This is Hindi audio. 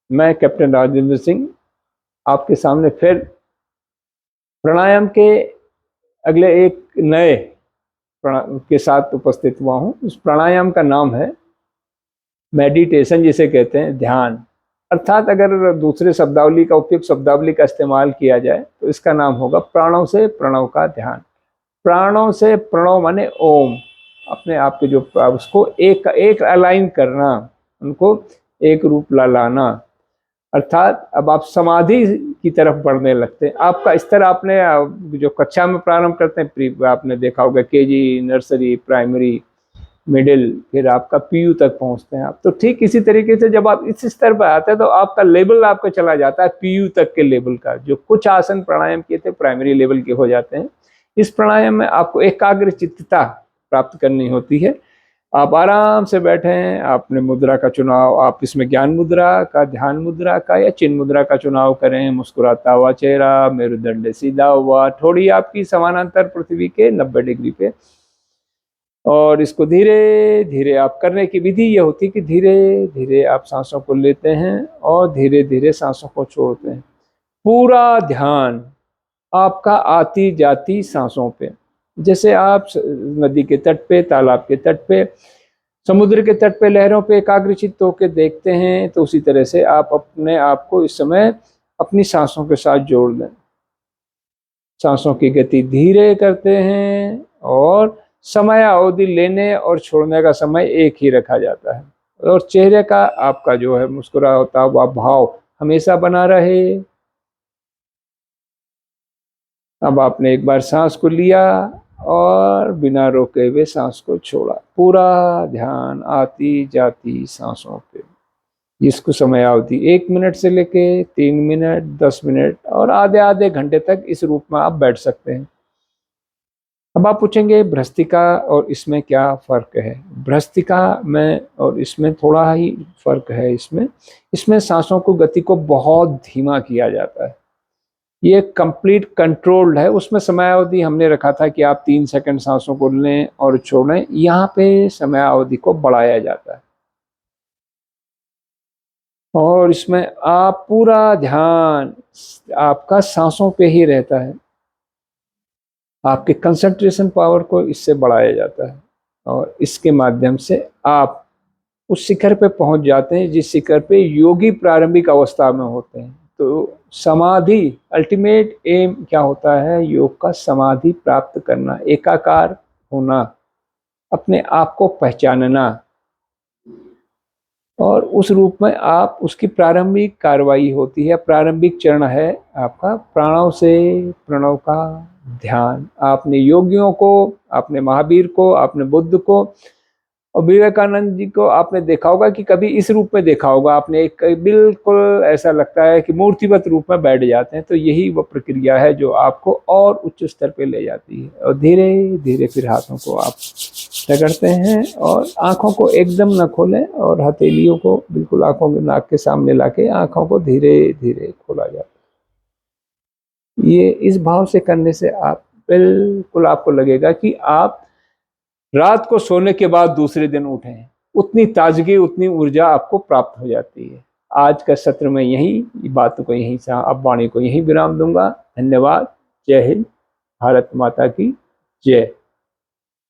मैं कैप्टन राजेंद्र सिंह आपके सामने फिर प्राणायाम के अगले एक नए के साथ उपस्थित हुआ हूँ। उस प्राणायाम का नाम है मेडिटेशन, जिसे कहते हैं ध्यान। अर्थात अगर दूसरे शब्दावली का उपयुक्त शब्दावली का इस्तेमाल किया जाए तो इसका नाम होगा प्राणों से प्रणव का ध्यान। प्राणों से प्रणव माने ओम, अपने आप के जो उसको एक अलाइन करना, उनको एक रूप लाना। अर्थात अब आप समाधि की तरफ बढ़ने लगते हैं। आपका स्तर आपने जो कक्षा में प्रारंभ करते हैं, आपने देखा होगा केजी, नर्सरी, प्राइमरी, मिडिल, फिर आपका पीयू तक पहुंचते हैं आप। तो ठीक इसी तरीके से जब आप इस स्तर पर आते हैं तो आपका लेवल आपका चला जाता है पीयू तक के लेवल का। जो कुछ आसन प्राणायाम किए थे प्राइमरी लेवल के हो जाते हैं। इस प्राणायाम में आपको एकाग्र चित्तता प्राप्त करनी होती है। आप आराम से बैठे हैं, आपने मुद्रा का चुनाव, आप इसमें ज्ञान मुद्रा का, ध्यान मुद्रा का या चिन्ह मुद्रा का चुनाव करें। मुस्कुराता हुआ चेहरा, मेरुदंड सीधा हुआ, ठोड़ी आपकी समानांतर पृथ्वी के 90 डिग्री पे। और इसको धीरे धीरे आप करने की विधि ये होती है कि धीरे धीरे आप सांसों को लेते हैं और धीरे धीरे सांसों को छोड़ते हैं। पूरा ध्यान आपका आती जाती सांसों पे। जैसे आप नदी के तट पे, तालाब के तट पे, समुद्र के तट पे लहरों पे एकाग्रचित्त होकर देखते हैं, तो उसी तरह से आप अपने आप को इस समय अपनी सांसों के साथ जोड़ दें। सांसों की गति धीरे करते हैं और समय अवधि लेने और छोड़ने का समय एक ही रखा जाता है। और चेहरे का आपका जो है मुस्कुराता हुआ भाव हमेशा बना रहे। अब आपने एक बार सांस को लिया और बिना रोके हुए सांस को छोड़ा। पूरा ध्यान आती जाती सांसों पे, जिसको समय अवधि 1 मिनट से लेके 3 मिनट, 10 मिनट और आधे आधे घंटे तक इस रूप में आप बैठ सकते हैं। अब आप पूछेंगे भ्रस्तिका और इसमें क्या फ़र्क है? भ्रस्तिका में और इसमें थोड़ा ही फ़र्क है। इसमें सांसों को गति को बहुत धीमा किया जाता है। ये कंप्लीट कंट्रोल्ड है। उसमें समयावधि हमने रखा था कि आप 3 सेकंड सांसों को लें और छोड़ें। यहाँ पे समयावधि को बढ़ाया जाता है और इसमें आप पूरा ध्यान आपका सांसों पे ही रहता है। आपके कंसंट्रेशन पावर को इससे बढ़ाया जाता है और इसके माध्यम से आप उस शिखर पे पहुंच जाते हैं जिस शिखर पे योगी प्रारंभिक अवस्था में होते हैं। तो समाधि, अल्टीमेट एम क्या होता है? योग का समाधि प्राप्त करना, एकाकार होना, अपने आप को पहचानना और उस रूप में आप उसकी प्रारंभिक कार्रवाई होती है। प्रारंभिक चरण है आपका प्राणों से प्रणव का ध्यान। आपने योगियों को, आपने महावीर को, आपने बुद्ध को और विवेकानंद जी को आपने देखा होगा कि कभी इस रूप में देखा होगा आपने, एक बिल्कुल ऐसा लगता है कि मूर्तिवत रूप में बैठ जाते हैं। तो यही वो प्रक्रिया है जो आपको और उच्च स्तर पे ले जाती है। और धीरे धीरे फिर हाथों को आप रगड़ते हैं और आंखों को एकदम न खोलें और हथेलियों को बिल्कुल आंखों के नाक के सामने लाके आंखों को धीरे धीरे खोला जाता है। ये इस भाव से करने से आप बिल्कुल, आपको लगेगा कि आप रात को सोने के बाद दूसरे दिन उठे हैं। उतनी ताजगी, उतनी ऊर्जा आपको प्राप्त हो जाती है। आज का सत्र में यही बात को यहीं से, अब वाणी को यहीं विराम दूंगा। धन्यवाद। जय हिंद। भारत माता की जय।